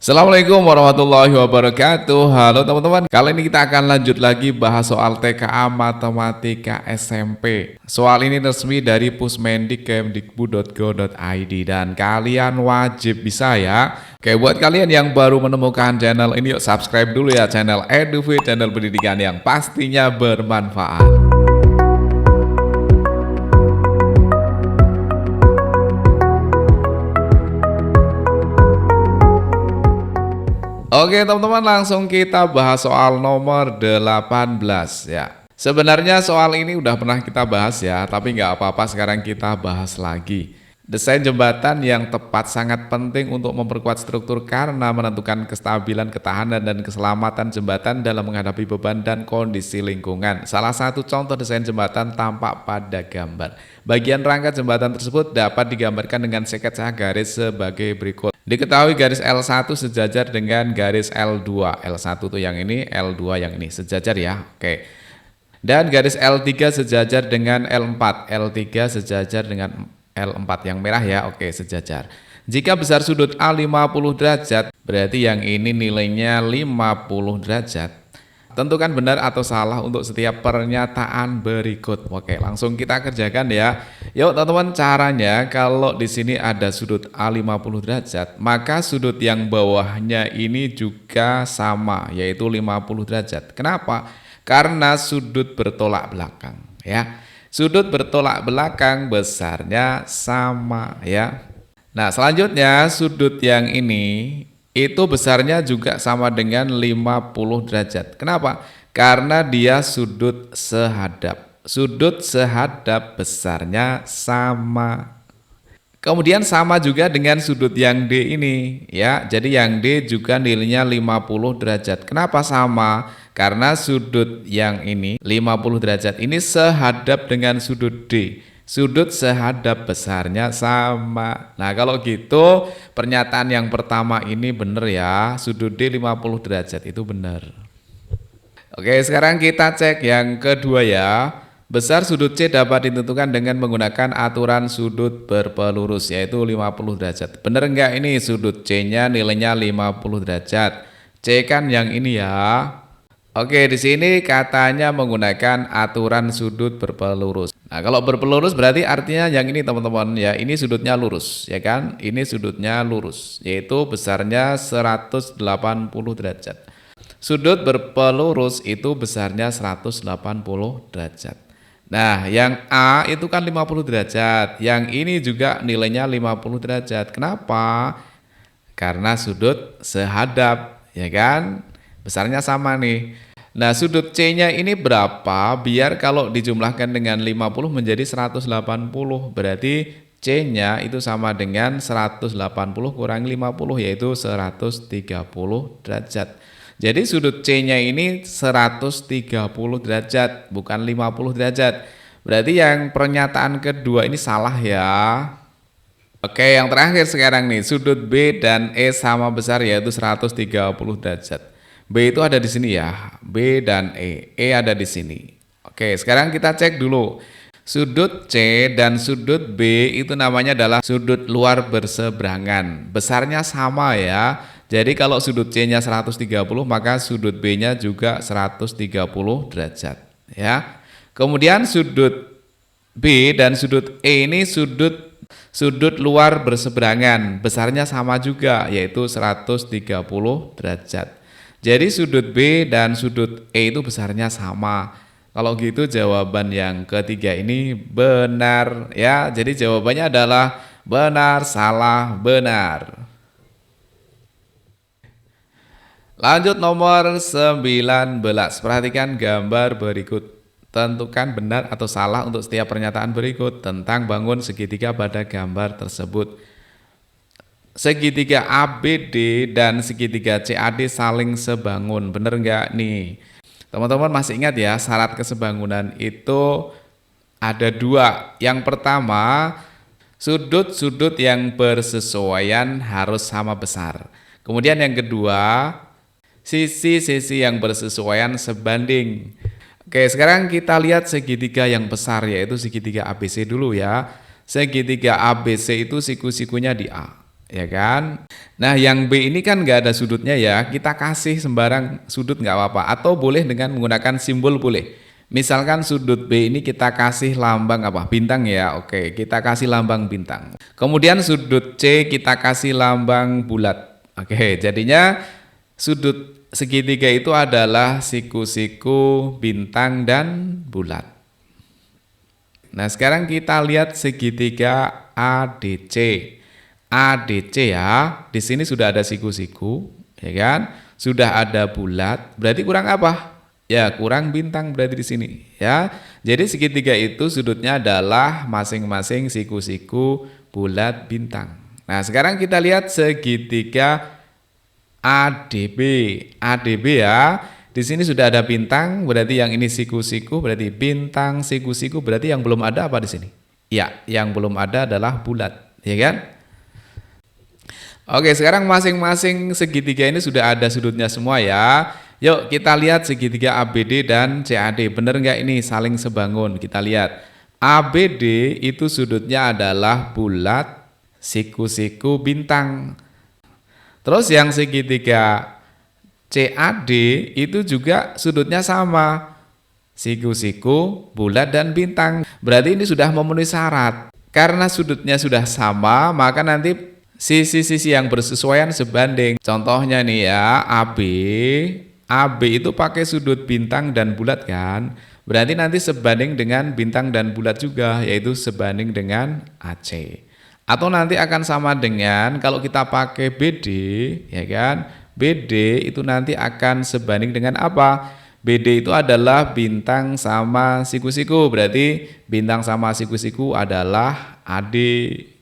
Assalamualaikum warahmatullahi wabarakatuh. Halo teman-teman, kali ini kita akan lanjut lagi bahas soal TKA Matematika SMP. Soal ini resmi dari Pusmendik kemdikbud.go.id dan kalian wajib bisa ya. Oke, buat kalian yang baru menemukan channel ini, yuk subscribe dulu ya channel EduFit, channel pendidikan yang pastinya bermanfaat. Oke teman-teman, langsung kita bahas soal nomor 18 ya. Sebenarnya soal ini udah pernah kita bahas ya, tapi nggak apa-apa, sekarang kita bahas lagi. Desain jembatan yang tepat sangat penting untuk memperkuat struktur karena menentukan kestabilan, ketahanan, dan keselamatan jembatan dalam menghadapi beban dan kondisi lingkungan. Salah satu contoh desain jembatan tampak pada gambar. Bagian rangka jembatan tersebut dapat digambarkan dengan sketsa garis sebagai berikut. Diketahui garis L1 sejajar dengan garis L2. L1 itu yang ini, L2 yang ini, sejajar ya. Oke. Dan garis L3 sejajar dengan L4. L3 sejajar dengan L4 yang merah ya. Oke, sejajar. Jika besar sudut A 50 derajat, berarti yang ini nilainya 50 derajat. Tentukan benar atau salah untuk setiap pernyataan berikut. Oke, langsung kita kerjakan ya. Yuk teman-teman, caranya kalau di sini ada sudut A 50 derajat, maka sudut yang bawahnya ini juga sama, yaitu 50 derajat. Kenapa? Karena sudut bertolak belakang ya. Sudut bertolak belakang besarnya sama ya. Nah, selanjutnya sudut yang ini itu besarnya juga sama dengan 50 derajat. Kenapa? Karena dia sudut sehadap. Sudut sehadap besarnya sama. Kemudian sama juga dengan sudut yang D ini ya. Jadi yang D juga nilainya 50 derajat. Kenapa sama? Karena sudut yang ini 50 derajat ini sehadap dengan sudut D. Sudut sehadap besarnya sama. Nah, kalau gitu pernyataan yang pertama ini benar ya. Sudut D 50 derajat itu benar. Oke, sekarang kita cek yang kedua ya. Besar sudut C dapat ditentukan dengan menggunakan aturan sudut berpelurus, yaitu 50 derajat. Benar enggak ini sudut C-nya nilainya 50 derajat? C kan yang ini ya. Oke, di sini katanya menggunakan aturan sudut berpelurus. Nah, kalau berpelurus berarti artinya yang ini teman-teman ya, ini sudutnya lurus, ya kan? Ini sudutnya lurus, yaitu besarnya 180 derajat. Sudut berpelurus itu besarnya 180 derajat. Nah, yang A itu kan 50 derajat, yang ini juga nilainya 50 derajat. Kenapa? Karena sudut sehadap, ya kan? Besarnya sama nih. Nah, sudut C-nya ini berapa? Biar kalau dijumlahkan dengan 50 menjadi 180. Berarti C-nya itu sama dengan 180 kurang 50, yaitu 130 derajat. Jadi sudut C-nya ini 130 derajat, bukan 50 derajat. Berarti yang pernyataan kedua ini salah ya. Oke, yang terakhir sekarang nih, sudut B dan E sama besar yaitu 130 derajat. B itu ada di sini ya, B dan E ada di sini. Oke, sekarang kita cek dulu. Sudut C dan sudut B itu namanya adalah sudut luar berseberangan. Besarnya sama ya. Jadi kalau sudut C-nya 130, maka sudut B-nya juga 130 derajat ya. Kemudian sudut B dan sudut E ini sudut luar berseberangan. Besarnya sama juga, yaitu 130 derajat. Jadi sudut B dan sudut E itu besarnya sama. Kalau gitu jawaban yang ketiga ini benar ya. Jadi jawabannya adalah benar, salah, benar. Lanjut nomor 19. Perhatikan gambar berikut. Tentukan benar atau salah untuk setiap pernyataan berikut tentang bangun segitiga pada gambar tersebut. Segitiga ABD dan segitiga CAD saling sebangun. Bener nggak nih? Teman-teman masih ingat ya, syarat kesebangunan itu ada dua. Yang pertama, sudut-sudut yang bersesuaian harus sama besar. Kemudian yang kedua, sisi-sisi yang bersesuaian sebanding. Oke, sekarang kita lihat segitiga yang besar, yaitu segitiga ABC dulu ya. Segitiga ABC itu siku-sikunya di A. ya kan? Nah, yang B ini kan nggak ada sudutnya ya, kita kasih sembarang sudut nggak apa-apa, atau boleh dengan menggunakan simbol boleh. Misalkan sudut B ini kita kasih lambang apa? Bintang ya, oke, kita kasih lambang bintang. Kemudian sudut C kita kasih lambang bulat. Oke, jadinya sudut segitiga itu adalah siku-siku, bintang, dan bulat. Nah, sekarang kita lihat segitiga ADC. ADC ya, di sini sudah ada siku-siku, ya kan? Sudah ada bulat, berarti kurang apa? Ya, kurang bintang berarti di sini, ya. Jadi segitiga itu sudutnya adalah masing-masing siku-siku, bulat, bintang. Nah, sekarang kita lihat segitiga ADB. ADB ya. Di sini sudah ada bintang, berarti yang ini siku-siku, berarti bintang, siku-siku, berarti yang belum ada apa di sini? Ya, yang belum ada adalah bulat, ya kan? Oke, sekarang masing-masing segitiga ini sudah ada sudutnya semua ya. Yuk kita lihat segitiga ABD dan CAD. Bener nggak ini saling sebangun? Kita lihat. ABD itu sudutnya adalah bulat, siku-siku, bintang. Terus yang segitiga CAD itu juga sudutnya sama. Siku-siku, bulat, dan bintang. Berarti ini sudah memenuhi syarat. Karena sudutnya sudah sama, maka nanti sisi-sisi yang bersesuaian sebanding. Contohnya nih ya, AB itu pakai sudut bintang dan bulat kan. Berarti nanti sebanding dengan bintang dan bulat juga, yaitu sebanding dengan AC. Atau nanti akan sama dengan kalau kita pakai BD, ya kan? BD itu nanti akan sebanding dengan apa? BD itu adalah bintang sama siku-siku. Berarti bintang sama siku-siku adalah AD.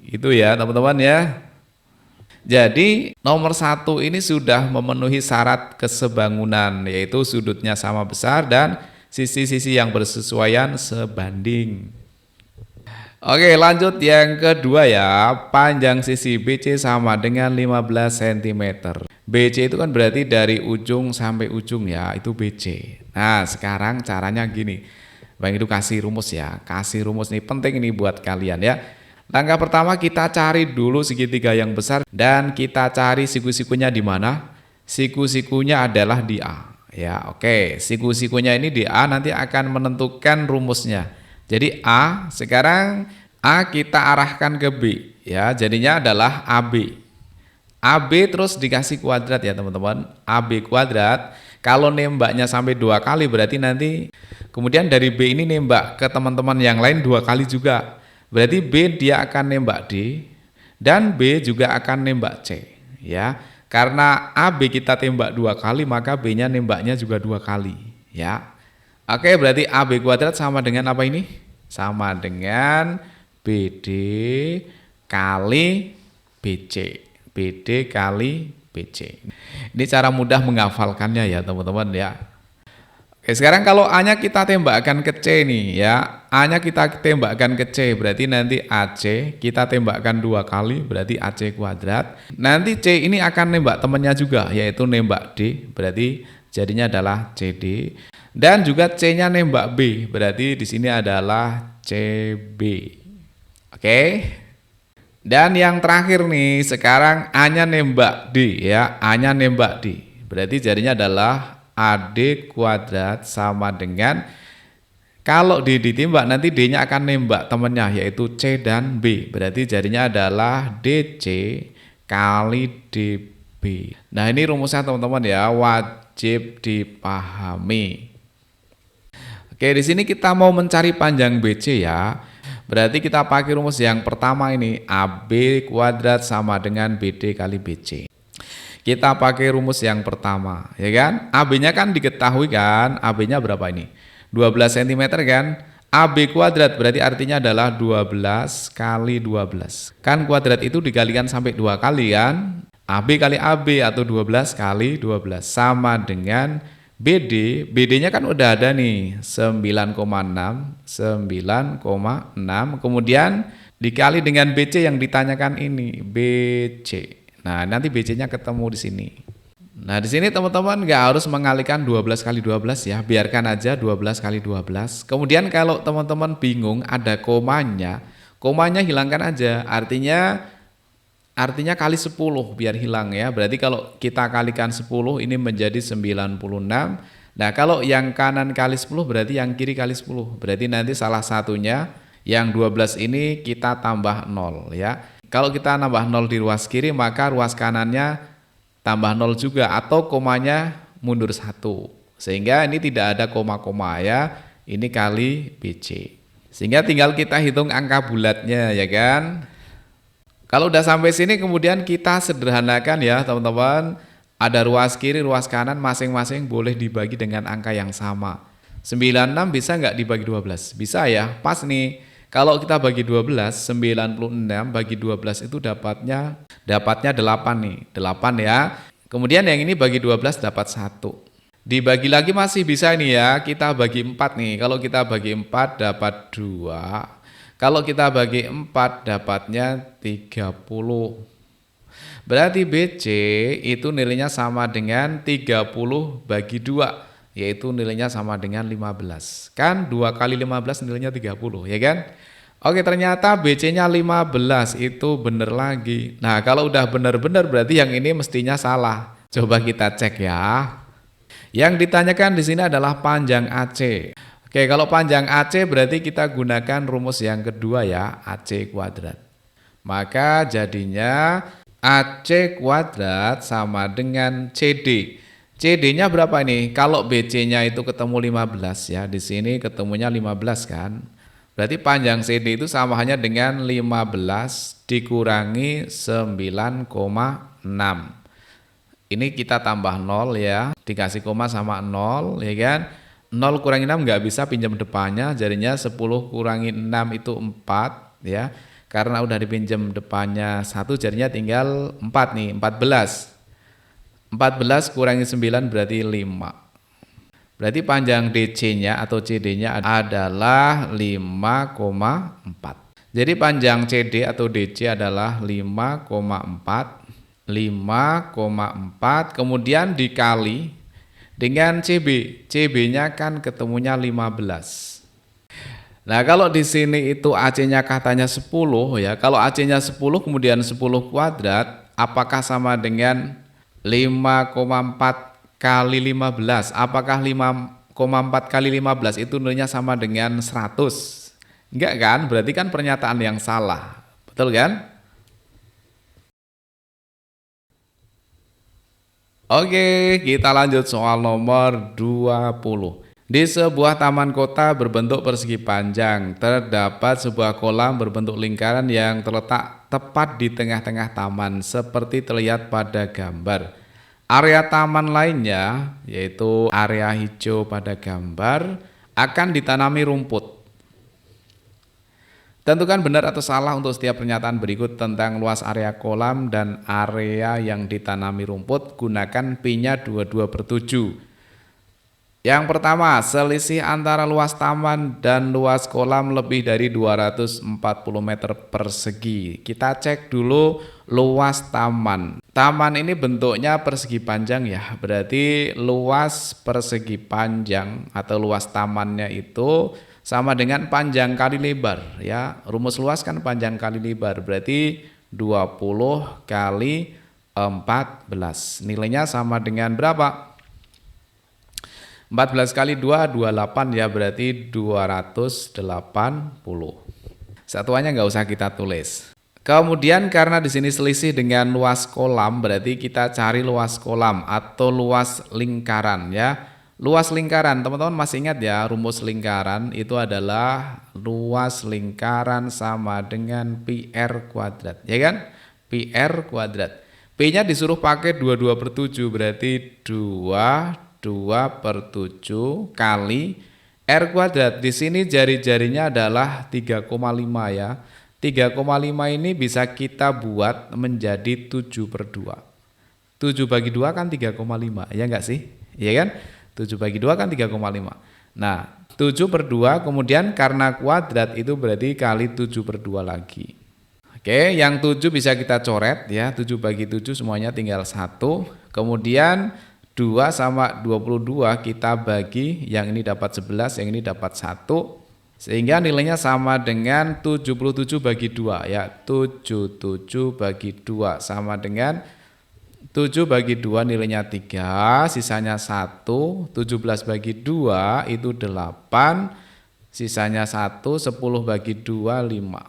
Itu ya teman-teman ya. Jadi nomor 1 ini sudah memenuhi syarat kesebangunan, yaitu sudutnya sama besar dan sisi-sisi yang bersesuaian sebanding. Oke, lanjut yang kedua ya. Panjang sisi BC sama dengan 15 cm. BC itu kan berarti dari ujung sampai ujung ya, itu BC. Nah, sekarang caranya gini. Bang itu kasih rumus ya. Kasih rumus nih penting ini buat kalian ya. Langkah pertama kita cari dulu segitiga yang besar dan kita cari siku-sikunya di mana? Siku-sikunya adalah di A. Ya, oke. Siku-sikunya ini di A nanti akan menentukan rumusnya. Jadi A, sekarang A kita arahkan ke B. Ya, jadinya adalah AB. AB terus dikasih kuadrat ya teman-teman. AB kuadrat. Kalau nembaknya sampai 2 kali berarti nanti kemudian dari B ini nembak ke teman-teman yang lain 2 kali juga. Berarti B dia akan nembak D dan B juga akan nembak C ya. Karena AB kita tembak 2 kali maka B-nya nembaknya juga 2 kali ya. Oke, berarti AB kuadrat sama dengan apa ini? Sama dengan BD kali BC. BD kali BC. Ini cara mudah menghafalkannya ya teman-teman ya. Oke, sekarang kalau A-nya kita tembakkan ke C nih ya. A-nya kita tembakkan ke C, berarti nanti AC kita tembakkan 2 kali, berarti AC kuadrat. Nanti C ini akan nembak temannya juga, yaitu nembak D, berarti jadinya adalah CD. Dan juga C-nya nembak B, berarti di sini adalah CB. Oke. Dan yang terakhir nih, sekarang A-nya nembak D ya. A-nya nembak D, berarti jadinya adalah AD kuadrat sama dengan kalau D ditembak nanti D-nya akan nembak temannya yaitu C dan B. Berarti jadinya adalah DC kali DB. Nah, ini rumusnya teman-teman ya, wajib dipahami. Oke, di sini kita mau mencari panjang BC ya. Berarti kita pakai rumus yang pertama ini, AB kuadrat sama dengan BD kali BC. Kita pakai rumus yang pertama, ya kan? AB-nya kan diketahui kan? AB-nya berapa ini? 12 cm kan? AB kuadrat berarti artinya adalah 12 kali 12. Kan kuadrat itu dikalikan sampai 2 kali kan? AB kali AB atau 12 kali 12 sama dengan BD. BD-nya kan udah ada nih, 9,6. Kemudian dikali dengan BC yang ditanyakan ini, BC. Nah, nanti BC-nya ketemu di sini. Nah, di sini teman-teman nggak harus mengalikan 12 kali 12 ya, biarkan aja 12 kali 12. Kemudian kalau teman-teman bingung ada komanya hilangkan aja. Artinya Artinya kali 10 biar hilang ya. Berarti kalau kita kalikan 10 ini menjadi 96. Nah, kalau yang kanan kali 10 berarti yang kiri kali 10. Berarti nanti salah satunya yang 12 ini kita tambah 0 ya. Kalau kita nambah 0 di ruas kiri maka ruas kanannya tambah 0 juga atau komanya mundur 1. Sehingga ini tidak ada koma-koma ya. Ini kali BC. Sehingga tinggal kita hitung angka bulatnya ya kan. Kalau udah sampai sini kemudian kita sederhanakan ya teman-teman. Ada ruas kiri, ruas kanan masing-masing boleh dibagi dengan angka yang sama. 96 bisa nggak dibagi 12? Bisa ya, pas nih. Kalau kita bagi 12, 96 bagi 12 itu dapatnya 8 nih, 8 ya. Kemudian yang ini bagi 12 dapat 1. Dibagi lagi masih bisa ini ya, kita bagi 4 nih. Kalau kita bagi 4 dapat 2. Kalau kita bagi 4 dapatnya 30. Berarti BC itu nilainya sama dengan 30 bagi 2. Yaitu nilainya sama dengan 15. Kan 2 kali 15 nilainya 30 ya kan? Oke ternyata BC-nya 15 itu benar lagi. Nah kalau udah benar-benar berarti yang ini mestinya salah. Coba kita cek ya. Yang ditanyakan di sini adalah panjang AC. Oke, kalau panjang AC berarti kita gunakan rumus yang kedua ya, AC kuadrat. Maka jadinya AC kuadrat sama dengan CD. CD-nya berapa ini? Kalau BC-nya itu ketemu 15 ya, di sini ketemunya 15 kan. Berarti panjang CD itu sama hanya dengan 15 dikurangi 9,6. Ini kita tambah 0 ya, dikasih koma sama 0 ya kan. 0 kurangi 6 nggak bisa pinjam depannya, jadinya 10 kurangi 6 itu 4 ya. Karena udah dipinjam depannya 1 jadinya tinggal 4 nih, 14. 14 kurangi 9 berarti 5. Berarti panjang DC-nya atau CD-nya adalah 5,4. Jadi panjang CD atau DC adalah 5,4. 5,4 kemudian dikali dengan CB, CB-nya kan ketemunya 15. Nah, kalau di sini itu AC-nya katanya 10 ya. Kalau AC-nya 10 kemudian 10 kuadrat, apakah sama dengan 5,4 kali 15? Apakah 5,4 kali 15 itu nilainya sama dengan 100? Enggak kan? Berarti kan pernyataan yang salah. Betul kan? Oke, kita lanjut soal nomor 20. Di sebuah taman kota berbentuk persegi panjang, terdapat sebuah kolam berbentuk lingkaran yang terletak tepat di tengah-tengah taman seperti terlihat pada gambar. Area taman lainnya, yaitu area hijau pada gambar, akan ditanami rumput. Tentukan benar atau salah untuk setiap pernyataan berikut tentang luas area kolam dan area yang ditanami rumput. Gunakan P-nya 22/7. Yang pertama, selisih antara luas taman dan luas kolam lebih dari 240 meter persegi. Kita cek dulu luas taman. Taman ini bentuknya persegi panjang ya. Berarti luas persegi panjang atau luas tamannya itu sama dengan panjang kali lebar ya. Rumus luas kan panjang kali lebar, berarti 20 kali 14. Nilainya sama dengan berapa? 14 kali 2, 28 ya, berarti 280. Satuannya nggak usah kita tulis. Kemudian karena di sini selisih dengan luas kolam, berarti kita cari luas kolam atau luas lingkaran ya. Luas lingkaran, teman-teman masih ingat ya, rumus lingkaran itu adalah luas lingkaran sama dengan PR kuadrat, ya kan? PR kuadrat. P-nya disuruh pakai 22/7, berarti 2/7 kali R kuadrat. Di sini jari-jarinya adalah 3,5 ya. 3,5 ini bisa kita buat menjadi 7/2. 7 bagi 2 kan 3,5, ya enggak sih? Iya kan? 7 bagi 2 kan 3,5. Nah, 7/2 kemudian karena kuadrat itu berarti kali 7/2 lagi. Oke, yang 7 bisa kita coret ya. 7 bagi 7 semuanya tinggal 1. Kemudian 2 sama 22 kita bagi, yang ini dapat 11, yang ini dapat 1. Sehingga nilainya sama dengan 77 bagi 2 ya. 77 bagi 2 sama dengan 7 bagi 2 nilainya 3, sisanya 1, 17 bagi 2 itu 8, sisanya 1, 10 bagi 2, 5.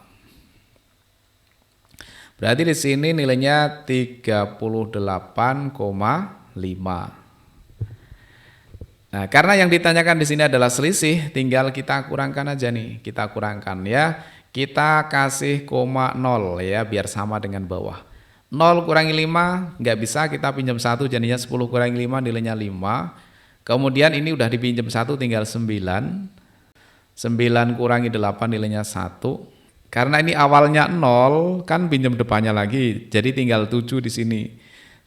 Berarti di sini nilainya 38,5. Nah, karena yang ditanyakan di sini adalah selisih, tinggal kita kurangkan aja nih. Kita kurangkan ya. Kita kasih koma 0 ya, biar sama dengan bawah. 0 kurangi 5, nggak bisa, kita pinjam 1, jadinya 10 kurangi 5, nilainya 5. Kemudian ini udah dipinjam 1, tinggal 9. 9 kurangi 8, nilainya 1. Karena ini awalnya 0, kan pinjam depannya lagi, jadi tinggal 7 di sini.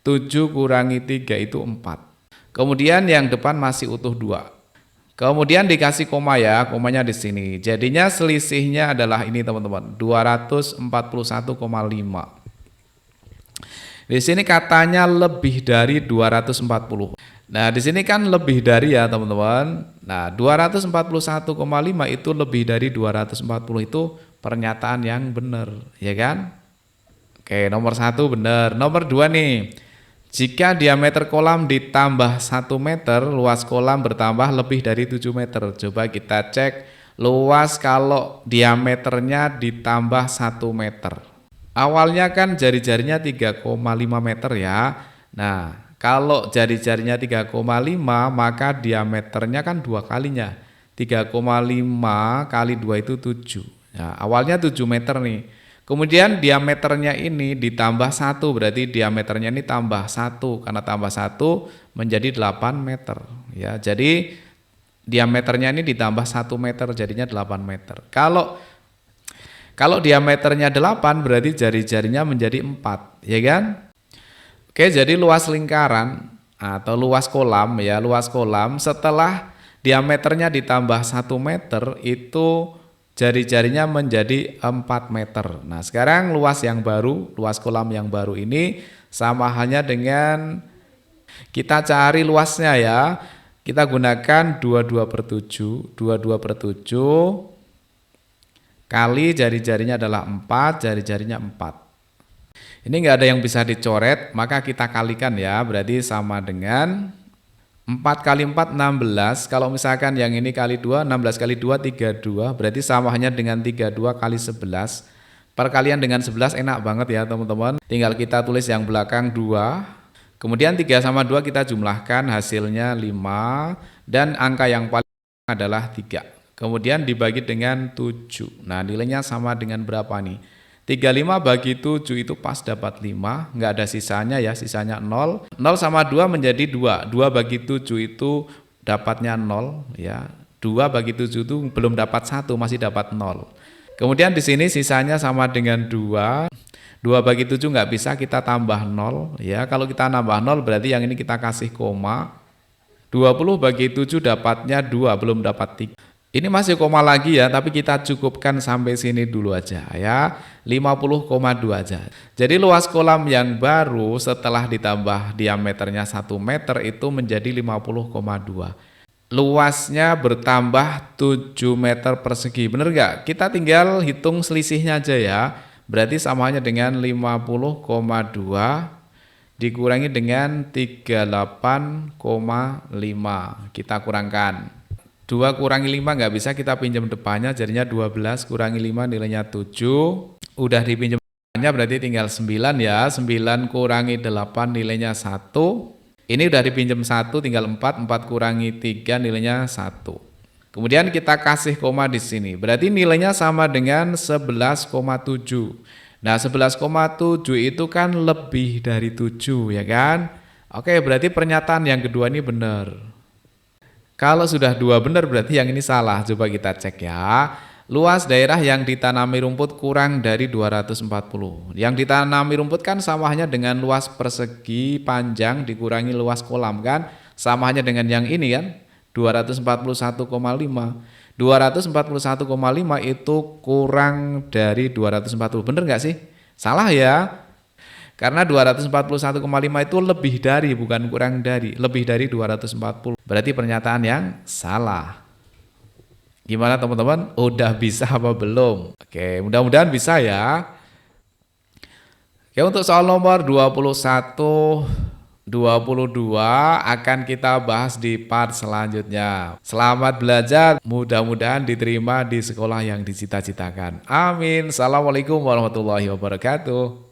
7 kurangi 3 itu 4. Kemudian yang depan masih utuh 2. Kemudian dikasih koma ya, komanya di sini. Jadinya selisihnya adalah ini teman-teman, 241,5. Di sini katanya lebih dari 240. Nah, di sini kan lebih dari ya teman-teman. Nah, 241,5 itu lebih dari 240 itu pernyataan yang benar, ya kan? Oke, nomor 1 benar. Nomor 2 nih. Jika diameter kolam ditambah 1 meter, luas kolam bertambah lebih dari 7 meter. Coba kita cek luas kalau diameternya ditambah 1 meter. Awalnya kan jari-jarinya 3,5 meter ya. Nah, kalau jari-jarinya 3,5 maka diameternya kan 2 kalinya. 3,5 kali 2 itu 7. Nah, awalnya 7 meter nih. Kemudian diameternya ini ditambah 1, berarti diameternya ini tambah 1, karena tambah 1 menjadi 8 meter. Ya, jadi diameternya ini ditambah 1 meter, jadinya 8 meter. Kalau diameternya 8, berarti jari-jarinya menjadi 4, ya kan? Oke, jadi luas lingkaran atau luas kolam ya, luas kolam setelah diameternya ditambah 1 meter itu jari-jarinya menjadi 4 meter. Nah, sekarang luas yang baru, luas kolam yang baru ini sama halnya dengan kita cari luasnya ya. Kita gunakan 22/7. 22/7 kali jari-jarinya adalah 4, jari-jarinya 4. Ini enggak ada yang bisa dicoret, maka kita kalikan ya. Berarti sama dengan 4 kali 4, 16. Kalau misalkan yang ini kali 2, 16 kali 2, 32. Berarti sama hanya dengan 32 kali 11. Perkalian dengan 11 enak banget ya teman-teman. Tinggal kita tulis yang belakang 2. Kemudian 3 sama 2 kita jumlahkan, hasilnya 5. Dan angka yang paling adalah 3. Kemudian dibagi dengan 7. Nah, nilainya sama dengan berapa nih? 35 bagi 7 itu pas dapat 5, nggak ada sisanya ya, sisanya 0. 0 sama 2 menjadi 2. 2 bagi 7 itu dapatnya 0 ya. 2 bagi 7 itu belum dapat 1, masih dapat 0. Kemudian di sini sisanya sama dengan 2. 2 bagi 7 nggak bisa, kita tambah 0 ya. Kalau kita nambah 0 berarti yang ini kita kasih koma. 20 bagi 7 dapatnya 2, belum dapat 3. Ini masih koma lagi ya, tapi kita cukupkan sampai sini dulu aja ya, 50,2 aja. Jadi luas kolam yang baru setelah ditambah diameternya 1 meter itu menjadi 50,2. Luasnya bertambah 7 meter persegi, bener nggak? Kita tinggal hitung selisihnya aja ya, berarti samanya dengan 50,2 dikurangi dengan 38,5, kita kurangkan. 2 kurangi 5 nggak bisa, kita pinjam depannya, jadinya 12 kurangi 5 nilainya 7. Udah dipinjam depannya berarti tinggal 9 ya. 9 kurangi 8 nilainya 1. Ini udah dipinjam 1, tinggal 4. 4 kurangi 3 nilainya 1. Kemudian kita kasih koma di sini. Berarti nilainya sama dengan 11,7. Nah, 11,7 itu kan lebih dari 7 ya kan? Oke, berarti pernyataan yang kedua ini benar. Kalau sudah 2 benar berarti yang ini salah. Coba kita cek ya. Luas daerah yang ditanami rumput kurang dari 240. Yang ditanami rumput kan sama hanya dengan luas persegi panjang dikurangi luas kolam kan? Sama hanya dengan yang ini kan? 241,5. 241,5 itu kurang dari 240. Bener nggak sih? Salah ya. Karena 241,5 itu lebih dari, bukan kurang dari, lebih dari 240. Berarti pernyataan yang salah. Gimana teman-teman? Udah bisa apa belum? Oke, mudah-mudahan bisa ya. Oke, untuk soal nomor 21, 22 akan kita bahas di part selanjutnya. Selamat belajar, mudah-mudahan diterima di sekolah yang dicita-citakan. Amin. Assalamualaikum warahmatullahi wabarakatuh.